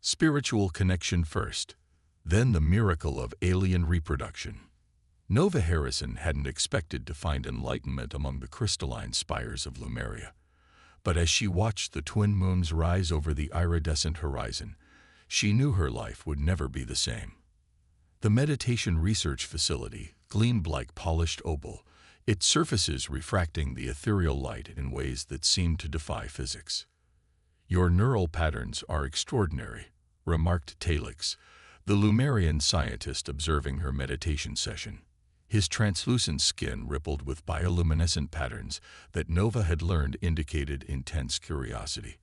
Spiritual connection first, then the miracle of alien reproduction. Nova Harrison hadn't expected to find enlightenment among the crystalline spires of Lemuria. But as she watched the twin moons rise over the iridescent horizon, she knew her life would never be the same. The meditation research facility gleamed like polished opal, its surfaces refracting the ethereal light in ways that seemed to defy physics. "Your neural patterns are extraordinary," remarked Talix, the Lemurian scientist observing her meditation session. His translucent skin rippled with bioluminescent patterns that Nova had learned indicated intense curiosity.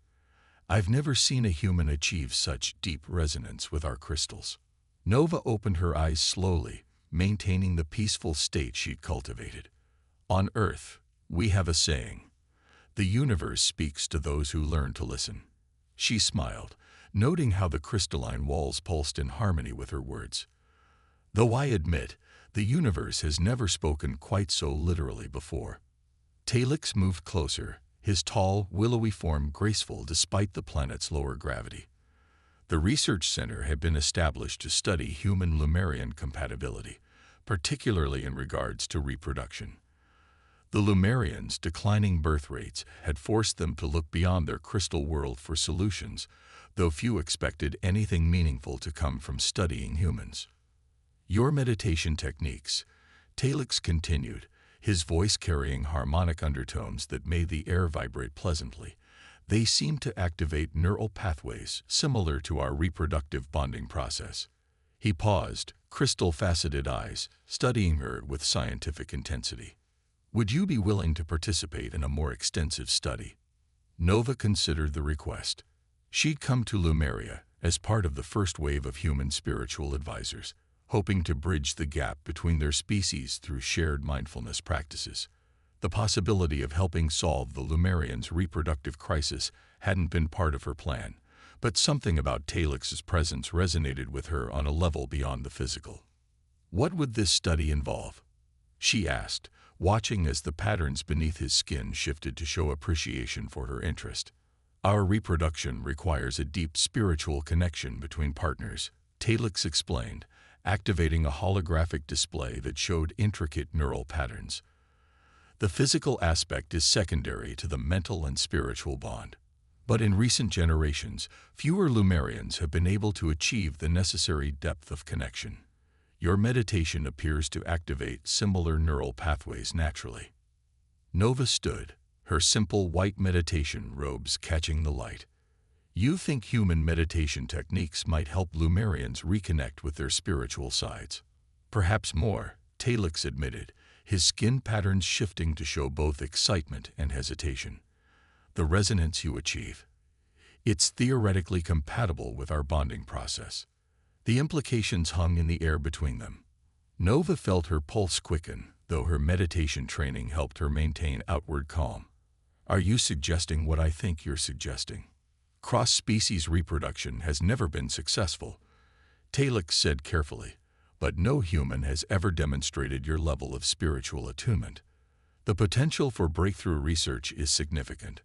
"I've never seen a human achieve such deep resonance with our crystals." Nova opened her eyes slowly, maintaining the peaceful state she'd cultivated. "On Earth, we have a saying, 'The universe speaks to those who learn to listen.'" She smiled, noting how the crystalline walls pulsed in harmony with her words. "Though I admit, the universe has never spoken quite so literally before." Talix moved closer, his tall, willowy form graceful despite the planet's lower gravity. The research center had been established to study human Lemurian compatibility, particularly in regards to reproduction. The Lemurians' declining birth rates had forced them to look beyond their crystal world for solutions, though few expected anything meaningful to come from studying humans. "Your meditation techniques," Talix continued, his voice carrying harmonic undertones that made the air vibrate pleasantly. "They seem to activate neural pathways similar to our reproductive bonding process." He paused, crystal-faceted eyes, studying her with scientific intensity. "Would you be willing to participate in a more extensive study?" Nova considered the request. She'd come to Lemuria as part of the first wave of human spiritual advisors, hoping to bridge the gap between their species through shared mindfulness practices. The possibility of helping solve the Lemurians' reproductive crisis hadn't been part of her plan, but something about Talix's presence resonated with her on a level beyond the physical. "What would this study involve?" she asked, watching as the patterns beneath his skin shifted to show appreciation for her interest. "Our reproduction requires a deep spiritual connection between partners," Talix explained, activating a holographic display that showed intricate neural patterns. "The physical aspect is secondary to the mental and spiritual bond. But in recent generations, fewer Lemurians have been able to achieve the necessary depth of connection. Your meditation appears to activate similar neural pathways naturally." Nova stood, her simple white meditation robes catching the light. "You think human meditation techniques might help Lemurians reconnect with their spiritual sides?" "Perhaps more," Talix admitted, his skin patterns shifting to show both excitement and hesitation. "The resonance you achieve, it's theoretically compatible with our bonding process." The implications hung in the air between them. Nova felt her pulse quicken, though her meditation training helped her maintain outward calm. "Are you suggesting what I think you're suggesting? Cross-species reproduction has never been successful," Talix said carefully, "but no human has ever demonstrated your level of spiritual attunement. The potential for breakthrough research is significant."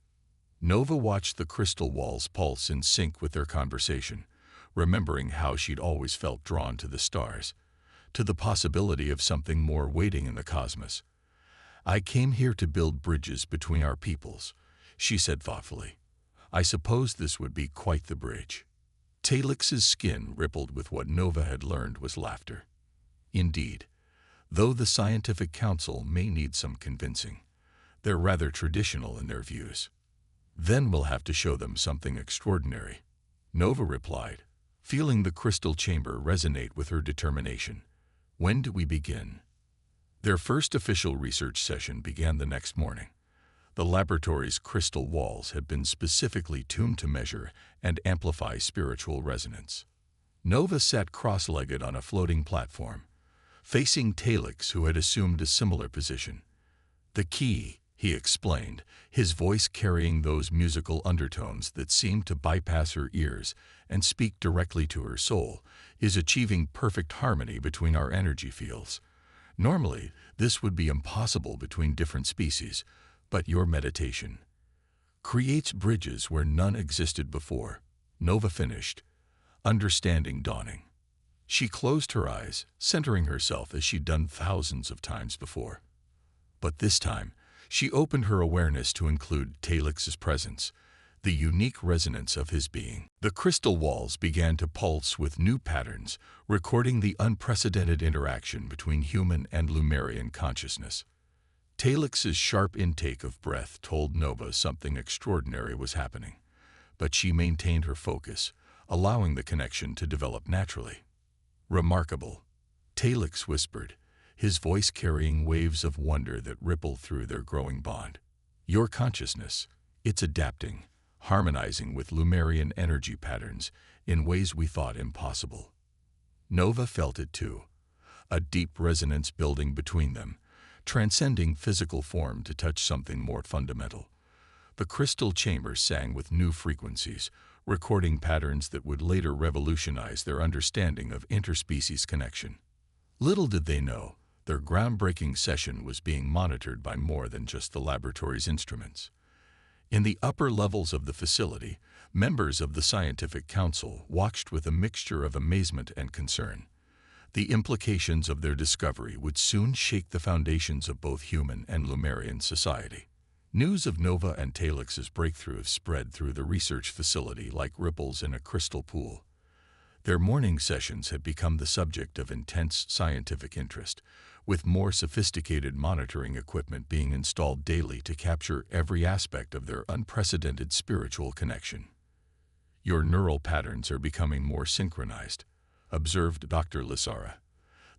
Nova watched the crystal walls pulse in sync with their conversation, remembering how she'd always felt drawn to the stars, to the possibility of something more waiting in the cosmos. "I came here to build bridges between our peoples," she said thoughtfully. "I suppose this would be quite the bridge." Talix's skin rippled with what Nova had learned was laughter. "Indeed, though the scientific council may need some convincing. They're rather traditional in their views." "Then we'll have to show them something extraordinary," Nova replied, feeling the crystal chamber resonate with her determination. "When do we begin?" Their first official research session began the next morning. The laboratory's crystal walls had been specifically tuned to measure and amplify spiritual resonance. Nova sat cross-legged on a floating platform, facing Talix, who had assumed a similar position. "The key," he explained, his voice carrying those musical undertones that seemed to bypass her ears and speak directly to her soul, "is achieving perfect harmony between our energy fields. Normally, this would be impossible between different species, but your meditation creates bridges where none existed before." Nova finished, understanding dawning. She closed her eyes, centering herself as she'd done thousands of times before. But this time, she opened her awareness to include Talix's presence, the unique resonance of his being. The crystal walls began to pulse with new patterns, recording the unprecedented interaction between human and Lumerian consciousness. Talix's sharp intake of breath told Nova something extraordinary was happening, but she maintained her focus, allowing the connection to develop naturally. "Remarkable," Talix whispered, his voice carrying waves of wonder that rippled through their growing bond. "Your consciousness, it's adapting, harmonizing with Lumerian energy patterns in ways we thought impossible." Nova felt it too, a deep resonance building between them, transcending physical form to touch something more fundamental. The crystal chamber sang with new frequencies, recording patterns that would later revolutionize their understanding of interspecies connection. Little did they know, their groundbreaking session was being monitored by more than just the laboratory's instruments. In the upper levels of the facility, members of the Scientific Council watched with a mixture of amazement and concern. The implications of their discovery would soon shake the foundations of both human and Lumerian society. News of Nova and Talix's breakthroughs spread through the research facility like ripples in a crystal pool. Their morning sessions had become the subject of intense scientific interest, with more sophisticated monitoring equipment being installed daily to capture every aspect of their unprecedented spiritual connection. "Your neural patterns are becoming more synchronized," observed Dr. Lizara,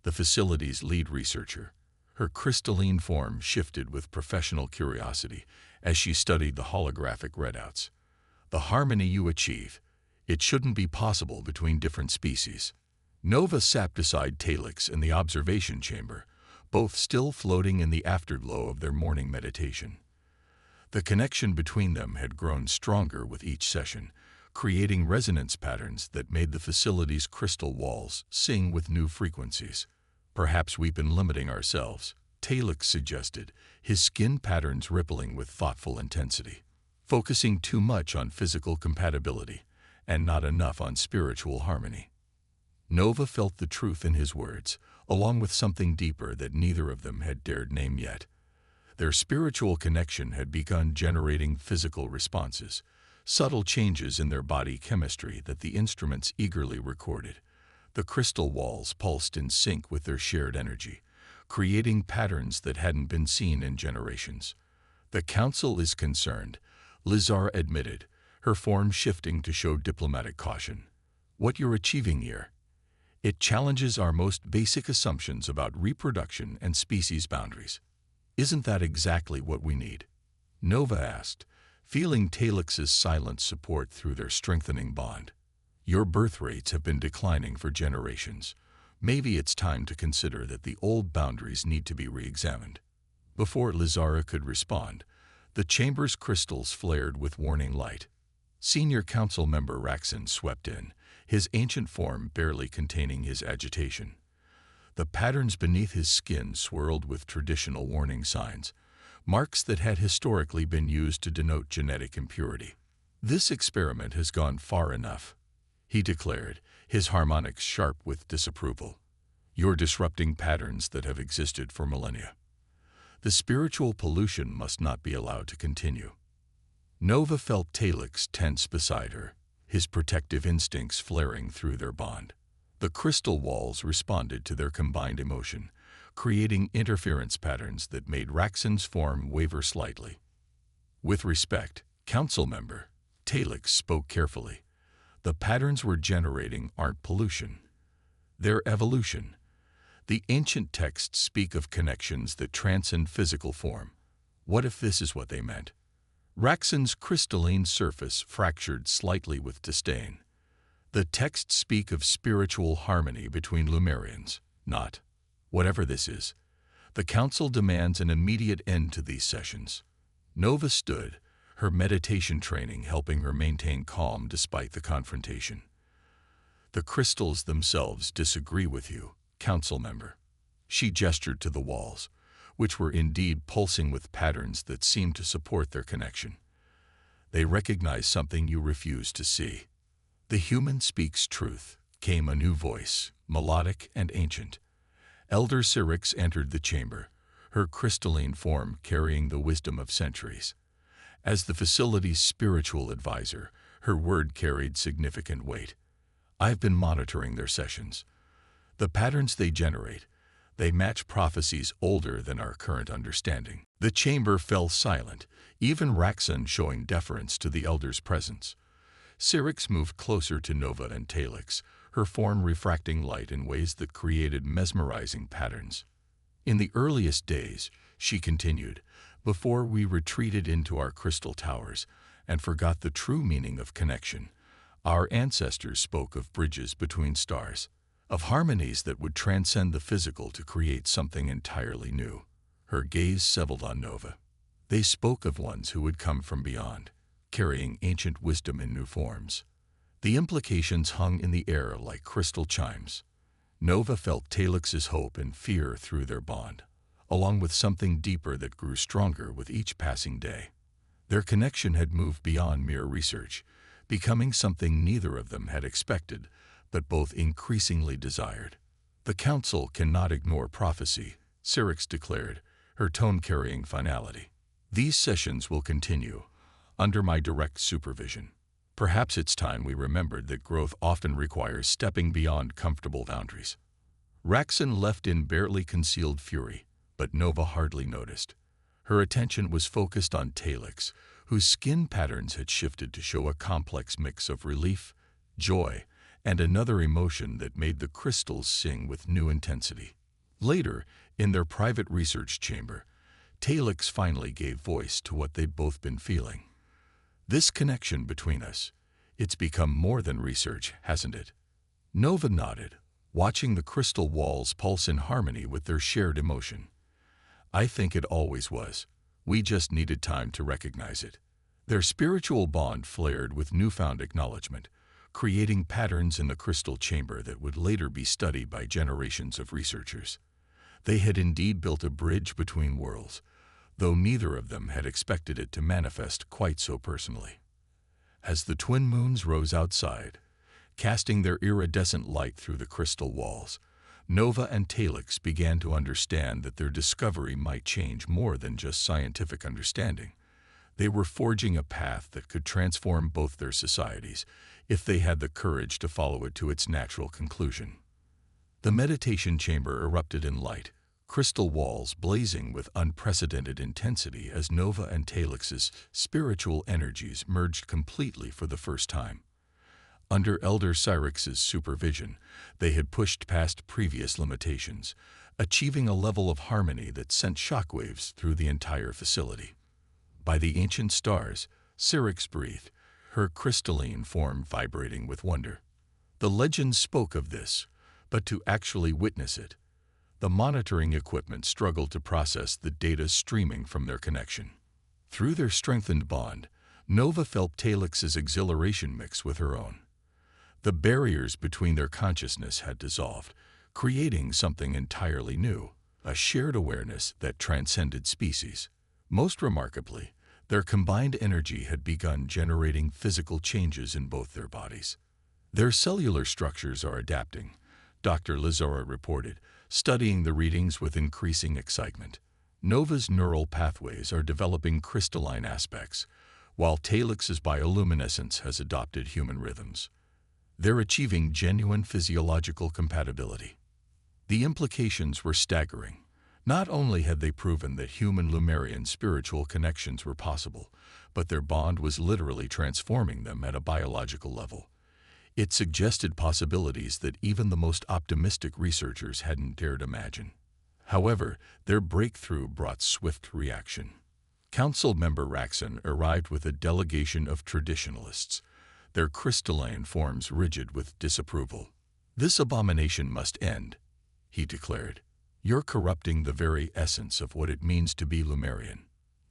the facility's lead researcher. Her crystalline form shifted with professional curiosity as she studied the holographic readouts. "The harmony you achieve, it shouldn't be possible between different species." Nova sat beside Talix in the observation chamber, both still floating in the afterglow of their morning meditation. The connection between them had grown stronger with each session, creating resonance patterns that made the facility's crystal walls sing with new frequencies. "Perhaps we've been limiting ourselves," Talix suggested, his skin patterns rippling with thoughtful intensity. "Focusing too much on physical compatibility and not enough on spiritual harmony." Nova felt the truth in his words, along with something deeper that neither of them had dared name yet. Their spiritual connection had begun generating physical responses, subtle changes in their body chemistry that the instruments eagerly recorded. The crystal walls pulsed in sync with their shared energy, creating patterns that hadn't been seen in generations. "The Council is concerned," Lizara admitted, her form shifting to show diplomatic caution. "What you're achieving here, it challenges our most basic assumptions about reproduction and species boundaries." "Isn't that exactly what we need?" Nova asked, feeling Talix's silent support through their strengthening bond. "Your birth rates have been declining for generations. Maybe it's time to consider that the old boundaries need to be re-examined." Before Lizara could respond, the chamber's crystals flared with warning light. Senior council member Raxon swept in, his ancient form barely containing his agitation. The patterns beneath his skin swirled with traditional warning signs, marks that had historically been used to denote genetic impurity. "This experiment has gone far enough," he declared, his harmonics sharp with disapproval. "You're disrupting patterns that have existed for millennia. The spiritual pollution must not be allowed to continue." Nova felt Talix tense beside her, his protective instincts flaring through their bond. The crystal walls responded to their combined emotion, creating interference patterns that made Raxon's form waver slightly. "With respect, council member," Talix spoke carefully, "the patterns we're generating aren't pollution. They're evolution. The ancient texts speak of connections that transcend physical form. What if this is what they meant?" Raxon's crystalline surface fractured slightly with disdain. "The texts speak of spiritual harmony between Lumerians, not whatever this is. The Council demands an immediate end to these sessions." Nova stood, her meditation training helping her maintain calm despite the confrontation. "The crystals themselves disagree with you, council member." She gestured to the walls, which were indeed pulsing with patterns that seemed to support their connection. "They recognize something you refuse to see. "The human speaks truth," came a new voice, melodic and ancient. Elder Syrinx entered the chamber, her crystalline form carrying the wisdom of centuries. As the facility's spiritual advisor, her word carried significant weight. "I've been monitoring their sessions. The patterns they generate, they match prophecies older than our current understanding." The chamber fell silent, even Raxon showing deference to the elder's presence. Syrinx moved closer to Nova and Talix, her form refracting light in ways that created mesmerizing patterns. "In the earliest days," she continued, "before we retreated into our crystal towers and forgot the true meaning of connection, our ancestors spoke of bridges between stars, of harmonies that would transcend the physical to create something entirely new." Her gaze settled on Nova. "They spoke of ones who would come from beyond, carrying ancient wisdom in new forms." The implications hung in the air like crystal chimes. Nova felt Talix's hope and fear through their bond, along with something deeper that grew stronger with each passing day. Their connection had moved beyond mere research, becoming something neither of them had expected, but both increasingly desired. "The Council cannot ignore prophecy," Syrinx declared, her tone carrying finality. "These sessions will continue, under my direct supervision. Perhaps it's time we remembered that growth often requires stepping beyond comfortable boundaries." Raxon left in barely concealed fury, but Nova hardly noticed. Her attention was focused on Talix, whose skin patterns had shifted to show a complex mix of relief, joy, and another emotion that made the crystals sing with new intensity. Later, in their private research chamber, Talix finally gave voice to what they'd both been feeling. "This connection between us, it's become more than research, hasn't it?" Nova nodded, watching the crystal walls pulse in harmony with their shared emotion. "I think it always was. We just needed time to recognize it." Their spiritual bond flared with newfound acknowledgement, creating patterns in the crystal chamber that would later be studied by generations of researchers. They had indeed built a bridge between worlds, though neither of them had expected it to manifest quite so personally. As the twin moons rose outside, casting their iridescent light through the crystal walls, Nova and Talix began to understand that their discovery might change more than just scientific understanding. They were forging a path that could transform both their societies, if they had the courage to follow it to its natural conclusion. The meditation chamber erupted in light, crystal walls blazing with unprecedented intensity as Nova and Talix's spiritual energies merged completely for the first time. Under Elder Syrinx's supervision, they had pushed past previous limitations, achieving a level of harmony that sent shockwaves through the entire facility. "By the ancient stars," Syrinx breathed, her crystalline form vibrating with wonder. The legends spoke of this, but to actually witness it, the monitoring equipment struggled to process the data streaming from their connection. Through their strengthened bond, Nova felt Talix's exhilaration mix with her own. The barriers between their consciousness had dissolved, creating something entirely new, a shared awareness that transcended species. Most remarkably, their combined energy had begun generating physical changes in both their bodies. "Their cellular structures are adapting," Dr. Lazora reported, studying the readings with increasing excitement. "Nova's neural pathways are developing crystalline aspects, while Talix's bioluminescence has adopted human rhythms. They're achieving genuine physiological compatibility." The implications were staggering. Not only had they proven that human-Lumerian spiritual connections were possible, but their bond was literally transforming them at a biological level. It suggested possibilities that even the most optimistic researchers hadn't dared imagine. However, their breakthrough brought swift reaction. Council member Raxon arrived with a delegation of traditionalists, their crystalline forms rigid with disapproval. "This abomination must end," he declared. "You're corrupting the very essence of what it means to be Lumerian."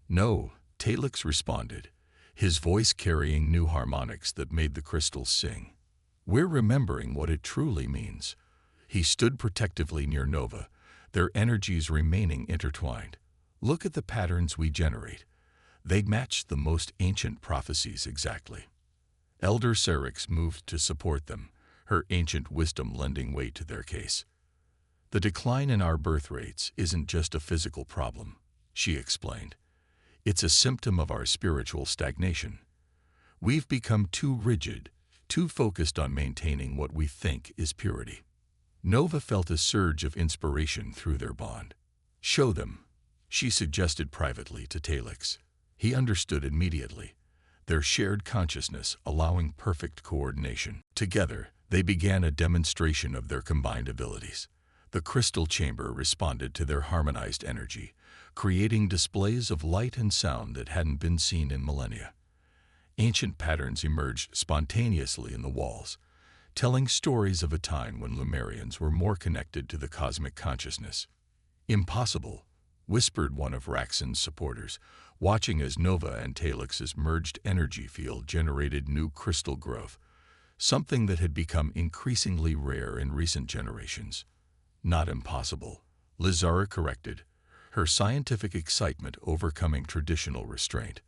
"No," Talix responded, his voice carrying new harmonics that made the crystals sing. "We're remembering what it truly means." He stood protectively near Nova, their energies remaining intertwined. "Look at the patterns we generate. They match the most ancient prophecies exactly." Elder Syrinx moved to support them, her ancient wisdom lending weight to their case. "The decline in our birth rates isn't just a physical problem," she explained. "It's a symptom of our spiritual stagnation. We've become too rigid, too focused on maintaining what we think is purity." Nova felt a surge of inspiration through their bond. "Show them," she suggested privately to Talix. He understood immediately, their shared consciousness allowing perfect coordination. Together, they began a demonstration of their combined abilities. The crystal chamber responded to their harmonized energy, creating displays of light and sound that hadn't been seen in millennia. Ancient patterns emerged spontaneously in the walls, telling stories of a time when Lumerians were more connected to the cosmic consciousness. "Impossible," whispered one of Raxon's supporters, watching as Nova and Talix's merged energy field generated new crystal growth, something that had become increasingly rare in recent generations. "Not impossible," Lizara corrected, her scientific excitement overcoming traditional restraint.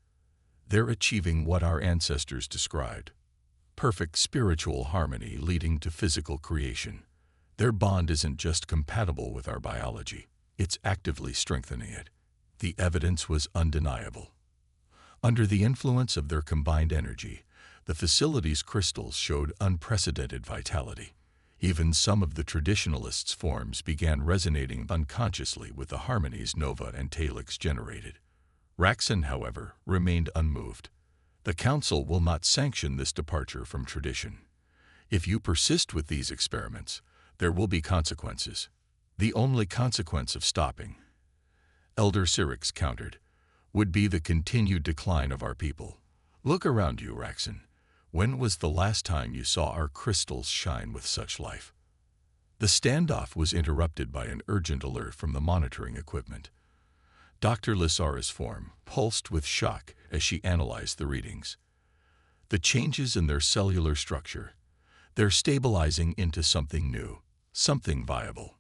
"They're achieving what our ancestors described. Perfect spiritual harmony leading to physical creation. Their bond isn't just compatible with our biology, it's actively strengthening it." The evidence was undeniable. Under the influence of their combined energy, the facility's crystals showed unprecedented vitality. Even some of the traditionalists' forms began resonating unconsciously with the harmonies Nova and Talix generated. Raxon, however, remained unmoved. "The Council will not sanction this departure from tradition. If you persist with these experiments, there will be consequences. The only consequence of stopping," Elder Syrinx countered, "would be the continued decline of our people. Look around you, Raxon. When was the last time you saw our crystals shine with such life?" The standoff was interrupted by an urgent alert from the monitoring equipment. Dr. Lizara's form pulsed with shock as she analyzed the readings. The changes in their cellular structure, they're stabilizing into something new, something viable.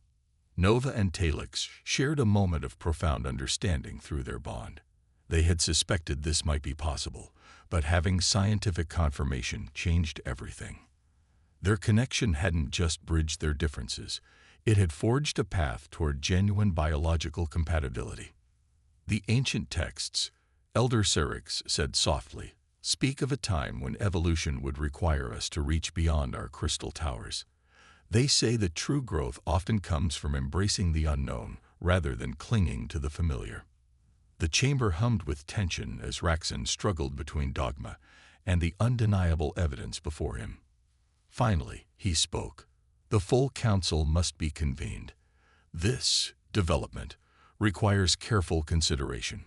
Nova and Talix shared a moment of profound understanding through their bond. They had suspected this might be possible, but having scientific confirmation changed everything. Their connection hadn't just bridged their differences, it had forged a path toward genuine biological compatibility. "The ancient texts," Elder Syrinx said softly, "speak of a time when evolution would require us to reach beyond our crystal towers. They say that true growth often comes from embracing the unknown rather than clinging to the familiar." The chamber hummed with tension as Raxon struggled between dogma and the undeniable evidence before him. Finally, he spoke. "The full council must be convened. This development requires careful consideration."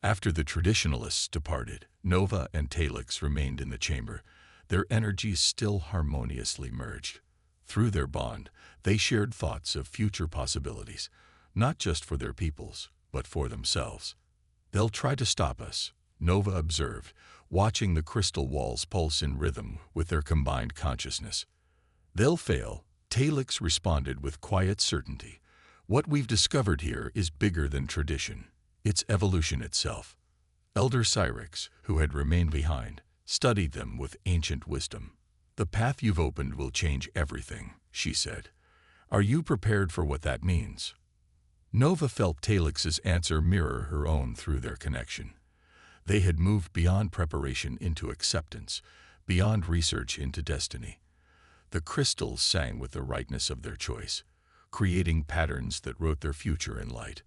After the traditionalists departed, Nova and Talix remained in the chamber, their energies still harmoniously merged. Through their bond, they shared thoughts of future possibilities, not just for their peoples, but for themselves. "They'll try to stop us," Nova observed, watching the crystal walls pulse in rhythm with their combined consciousness. "They'll fail," Talix responded with quiet certainty. "What we've discovered here is bigger than tradition. It's evolution itself." Elder Syrinx, who had remained behind, studied them with ancient wisdom. "The path you've opened will change everything," she said. "Are you prepared for what that means?" Nova felt Talix's answer mirror her own through their connection. They had moved beyond preparation into acceptance, beyond research into destiny. The crystals sang with the rightness of their choice, creating patterns that wrote their future in light.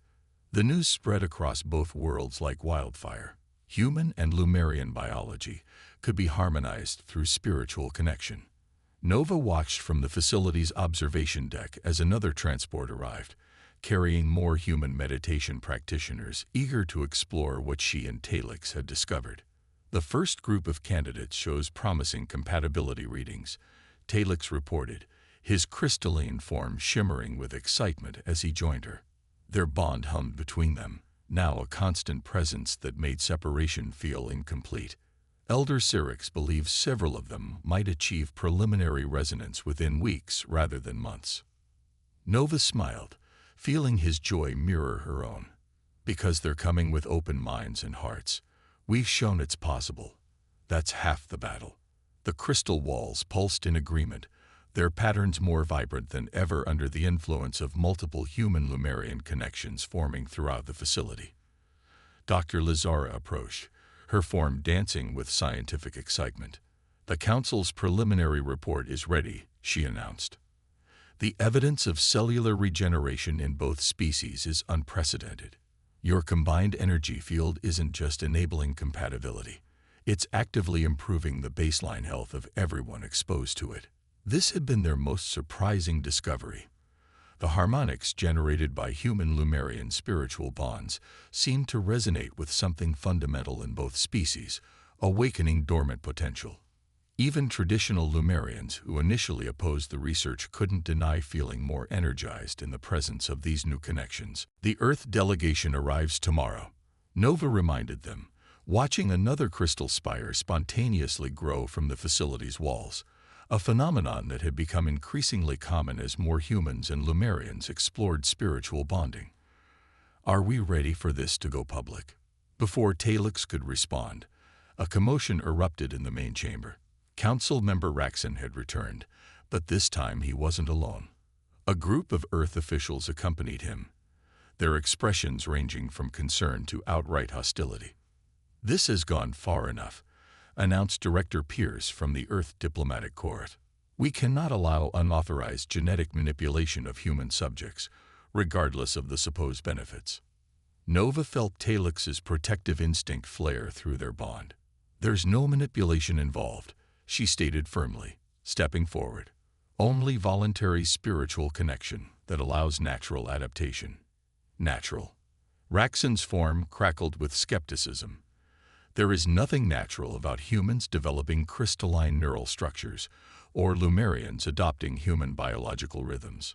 The news spread across both worlds like wildfire. Human and Lumerian biology could be harmonized through spiritual connection. Nova watched from the facility's observation deck as another transport arrived, carrying more human meditation practitioners eager to explore what she and Talix had discovered. The first group of candidates shows promising compatibility readings, Talix reported, his crystalline form shimmering with excitement as he joined her. Their bond hummed between them, now a constant presence that made separation feel incomplete. Elder Syrinx believes several of them might achieve preliminary resonance within weeks rather than months. Nova smiled, feeling his joy mirror her own. "Because they're coming with open minds and hearts. We've shown it's possible. That's half the battle." The crystal walls pulsed in agreement, their patterns more vibrant than ever under the influence of multiple human-Lumerian connections forming throughout the facility. Dr. Lazara approached, her form dancing with scientific excitement. "The Council's preliminary report is ready," she announced. "The evidence of cellular regeneration in both species is unprecedented. Your combined energy field isn't just enabling compatibility. It's actively improving the baseline health of everyone exposed to it." This had been their most surprising discovery. The harmonics generated by human-Lumerian spiritual bonds seemed to resonate with something fundamental in both species, awakening dormant potential. Even traditional Lumerians who initially opposed the research couldn't deny feeling more energized in the presence of these new connections. "The Earth delegation arrives tomorrow," Nova reminded them, watching another crystal spire spontaneously grow from the facility's walls, a phenomenon that had become increasingly common as more humans and Lumerians explored spiritual bonding. "Are we ready for this to go public?" Before Talix could respond, a commotion erupted in the main chamber. Council member Raxon had returned, but this time he wasn't alone. A group of Earth officials accompanied him, their expressions ranging from concern to outright hostility. "This has gone far enough," announced Director Pierce from the Earth Diplomatic Corps. "We cannot allow unauthorized genetic manipulation of human subjects, regardless of the supposed benefits." Nova felt Talix's protective instinct flare through their bond. "There's no manipulation involved," she stated firmly, stepping forward. "Only voluntary spiritual connection that allows natural adaptation." Natural. Raxon's form crackled with skepticism. "There is nothing natural about humans developing crystalline neural structures, or Lumerians adopting human biological rhythms."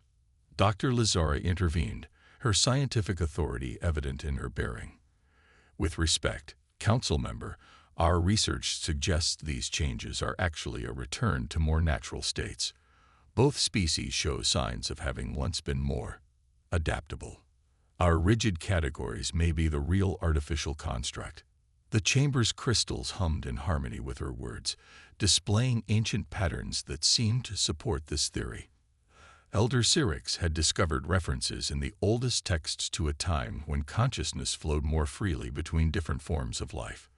Dr. Lazara intervened, her scientific authority evident in her bearing. "With respect, Council member, our research suggests these changes are actually a return to more natural states. Both species show signs of having once been more adaptable. Our rigid categories may be the real artificial construct." The chamber's crystals hummed in harmony with her words, displaying ancient patterns that seemed to support this theory. Elder Syrinx had discovered references in the oldest texts to a time when consciousness flowed more freely between different forms of life.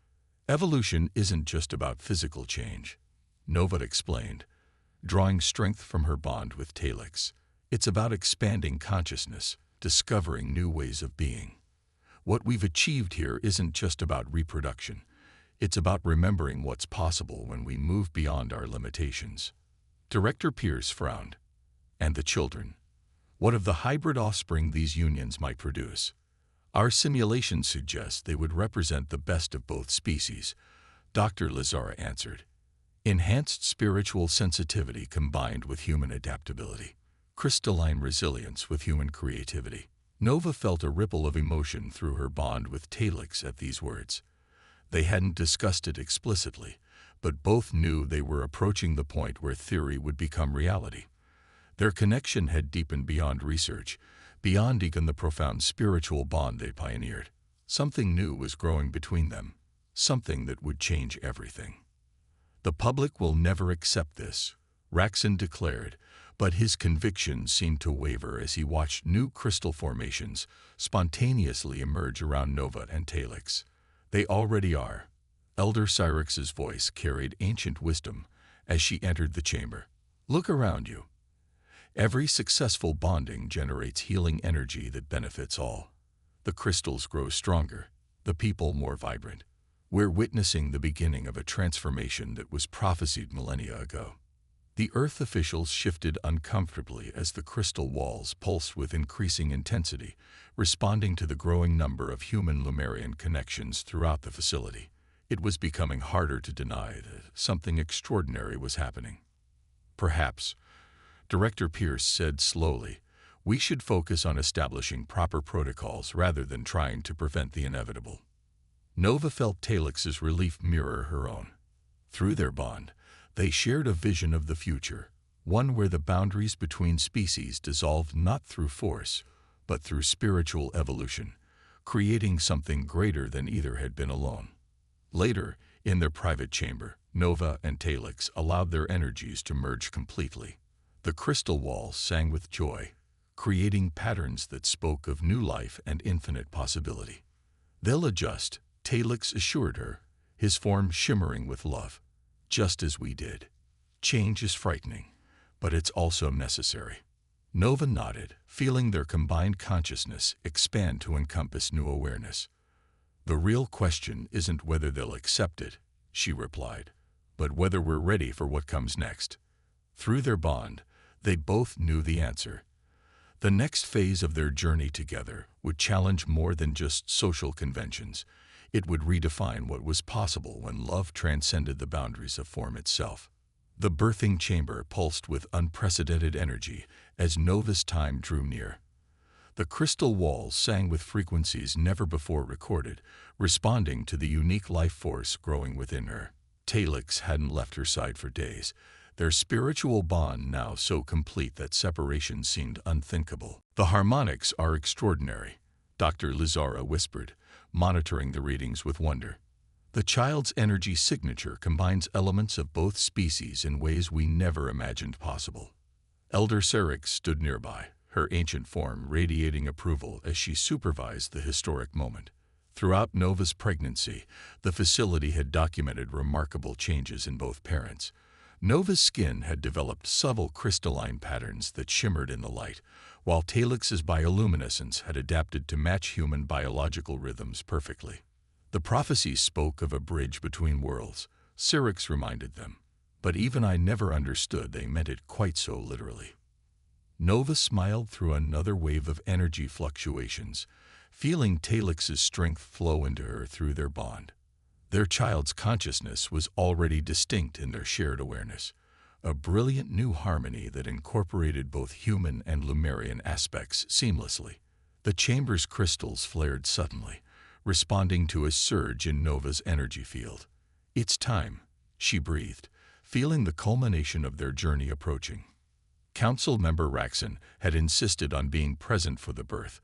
"Evolution isn't just about physical change," Nova explained, drawing strength from her bond with Talix. "It's about expanding consciousness, discovering new ways of being. What we've achieved here isn't just about reproduction. It's about remembering what's possible when we move beyond our limitations." Director Pierce frowned. "And the children? What of the hybrid offspring these unions might produce?" "Our simulations suggest they would represent the best of both species," Dr. Lazara answered. "Enhanced spiritual sensitivity combined with human adaptability. Crystalline resilience with human creativity." Nova felt a ripple of emotion through her bond with Talix at these words. They hadn't discussed it explicitly, but both knew they were approaching the point where theory would become reality. Their connection had deepened beyond research, beyond even the profound spiritual bond they pioneered. Something new was growing between them, something that would change everything. "The public will never accept this," Raxon declared, but his conviction seemed to waver as he watched new crystal formations spontaneously emerge around Nova and Talix. "They already are." Elder Syrinx's voice carried ancient wisdom as she entered the chamber. "Look around you. Every successful bonding generates healing energy that benefits all. The crystals grow stronger, the people more vibrant. We're witnessing the beginning of a transformation that was prophesied millennia ago." The Earth officials shifted uncomfortably as the crystal walls pulsed with increasing intensity, responding to the growing number of human-Lumerian connections throughout the facility. It was becoming harder to deny that something extraordinary was happening. "Perhaps," Director Pierce said slowly, "we should focus on establishing proper protocols rather than trying to prevent the inevitable." Nova felt Talix's relief mirror her own. Through their bond, they shared a vision of the future, one where the boundaries between species dissolved not through force, but through spiritual evolution, creating something greater than either had been alone. Later, in their private chamber, Nova and Talix allowed their energies to merge completely. The crystal walls sang with joy, creating patterns that spoke of new life and infinite possibility. "They'll adjust," Talix assured her, his form shimmering with love. "Just as we did. Change is frightening, but it's also necessary." Nova nodded, feeling their combined consciousness expand to encompass new awareness. "The real question isn't whether they'll accept it," she replied, "but whether we're ready for what comes next." Through their bond, they both knew the answer. The next phase of their journey together would challenge more than just social conventions. It would redefine what was possible when love transcended the boundaries of form itself. The birthing chamber pulsed with unprecedented energy as Nova's time drew near. The crystal walls sang with frequencies never before recorded, responding to the unique life force growing within her. Talix hadn't left her side for days, their spiritual bond now so complete that separation seemed unthinkable. "The harmonics are extraordinary," Dr. Lazara whispered, monitoring the readings with wonder. "The child's energy signature combines elements of both species in ways we never imagined possible." Elder Syrinx stood nearby, her ancient form radiating approval as she supervised the historic moment. Throughout Nova's pregnancy, the facility had documented remarkable changes in both parents. Nova's skin had developed subtle crystalline patterns that shimmered in the light, while Talix's bioluminescence had adapted to match human biological rhythms perfectly. "The prophecies spoke of a bridge between worlds," Syrinx reminded them, "but even I never understood they meant it quite so literally." Nova smiled through another wave of energy fluctuations, feeling Talix's strength flow into her through their bond. Their child's consciousness was already distinct in their shared awareness, a brilliant new harmony that incorporated both human and Lumerian aspects seamlessly. The chamber's crystals flared suddenly, responding to a surge in Nova's energy field. "It's time," she breathed, feeling the culmination of their journey approaching. Council member Raxon had insisted on being present for the birth,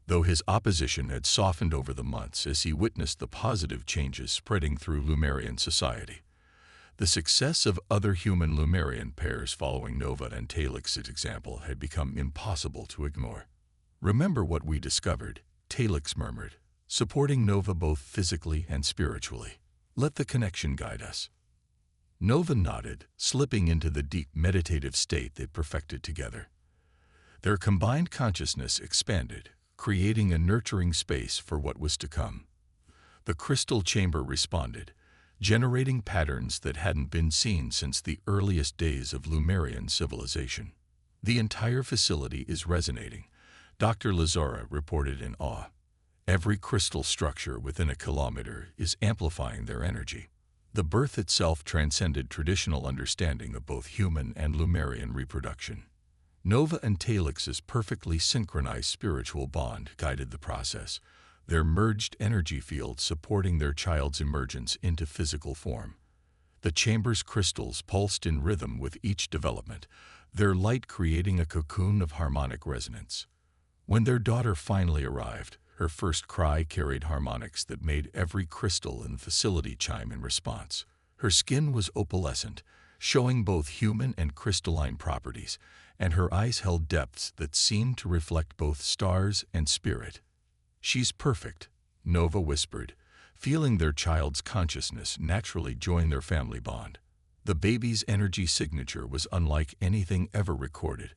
though his opposition had softened over the months as he witnessed the positive changes spreading through Lumerian society. The success of other human Lumerian pairs following Nova and Talix's example had become impossible to ignore. "Remember what we discovered," Talix murmured, supporting Nova both physically and spiritually. "Let the connection guide us." Nova nodded, slipping into the deep meditative state they perfected together. Their combined consciousness expanded, creating a nurturing space for what was to come. The crystal chamber responded, generating patterns that hadn't been seen since the earliest days of Lumerian civilization. "The entire facility is resonating," Dr. Lazara reported in awe. "Every crystal structure within a kilometer is amplifying their energy." The birth itself transcended traditional understanding of both human and Lumerian reproduction. Nova and Talix's perfectly synchronized spiritual bond guided the process, their merged energy fields supporting their child's emergence into physical form. The chamber's crystals pulsed in rhythm with each development, their light creating a cocoon of harmonic resonance. When their daughter finally arrived, her first cry carried harmonics that made every crystal in the facility chime in response. Her skin was opalescent, showing both human and crystalline properties, and her eyes held depths that seemed to reflect both stars and spirit. "She's perfect," Nova whispered, feeling their child's consciousness naturally join their family bond. The baby's energy signature was unlike anything ever recorded,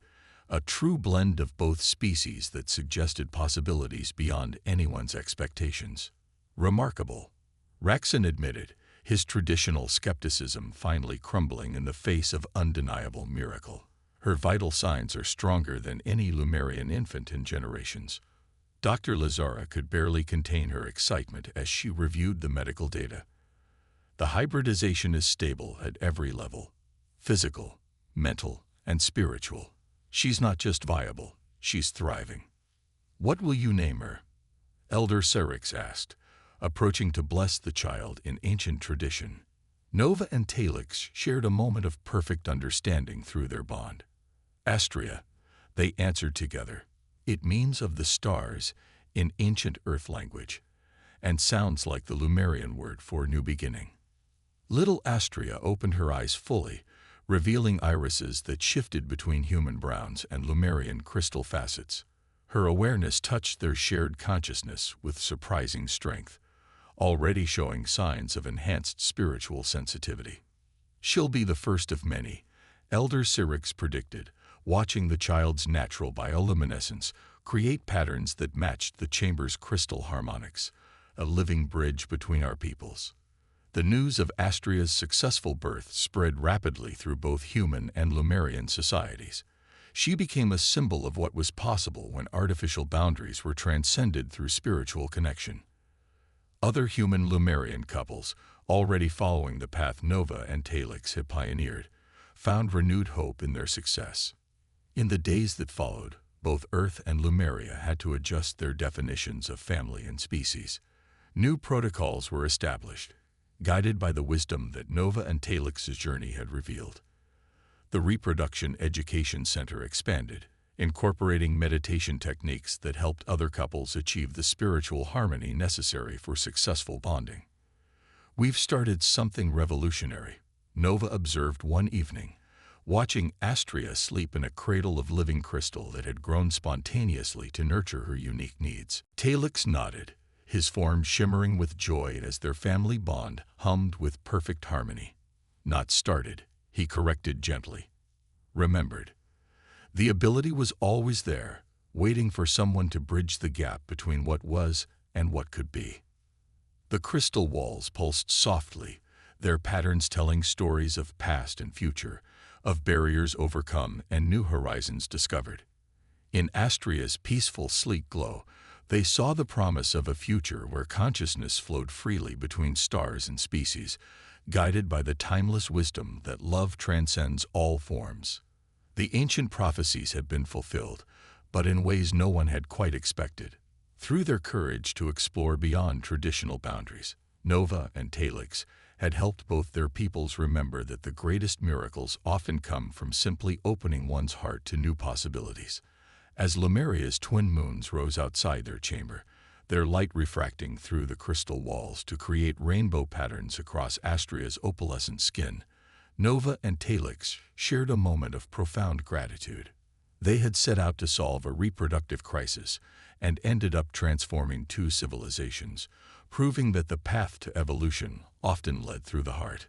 a true blend of both species that suggested possibilities beyond anyone's expectations. "Remarkable," Raxon admitted, his traditional skepticism finally crumbling in the face of undeniable miracle. "Her vital signs are stronger than any Lumerian infant in generations." Dr. Lazara could barely contain her excitement as she reviewed the medical data. "The hybridization is stable at every level, physical, mental, and spiritual. She's not just viable, she's thriving." "What will you name her?" Elder Syrinx asked, approaching to bless the child in ancient tradition. Nova and Talix shared a moment of perfect understanding through their bond. "Astria," they answered together. "It means of the stars in ancient Earth language, and sounds like the Lumerian word for new beginning." Little Astrea opened her eyes fully, revealing irises that shifted between human browns and Lemurian crystal facets. Her awareness touched their shared consciousness with surprising strength, already showing signs of enhanced spiritual sensitivity. "She'll be the first of many," Elder Syrinx predicted, watching the child's natural bioluminescence create patterns that matched the chamber's crystal harmonics, a living bridge between our peoples. The news of Astrea's successful birth spread rapidly through both human and Lemurian societies. She became a symbol of what was possible when artificial boundaries were transcended through spiritual connection. Other human Lemurian couples, already following the path Nova and Talix had pioneered, found renewed hope in their success. In the days that followed, both Earth and Lemuria had to adjust their definitions of family and species. New protocols were established, guided by the wisdom that Nova and Talix's journey had revealed. The Reproduction Education Center expanded, incorporating meditation techniques that helped other couples achieve the spiritual harmony necessary for successful bonding. "We've started something revolutionary," Nova observed one evening, watching Astrea sleep in a cradle of living crystal that had grown spontaneously to nurture her unique needs. Talix nodded, his form shimmering with joy as their family bond hummed with perfect harmony. "Not started," he corrected gently. "Remembered." The ability was always there, waiting for someone to bridge the gap between what was and what could be. The crystal walls pulsed softly, their patterns telling stories of past and future, of barriers overcome and new horizons discovered. In Astrea's peaceful, sleek glow, they saw the promise of a future where consciousness flowed freely between stars and species, guided by the timeless wisdom that love transcends all forms. The ancient prophecies had been fulfilled, but in ways no one had quite expected. Through their courage to explore beyond traditional boundaries, Nova and Talix had helped both their peoples remember that the greatest miracles often come from simply opening one's heart to new possibilities. As Lemuria's twin moons rose outside their chamber, their light refracting through the crystal walls to create rainbow patterns across Astrea's opalescent skin, Nova and Talix shared a moment of profound gratitude. They had set out to solve a reproductive crisis and ended up transforming two civilizations, proving that the path to evolution often led through the heart.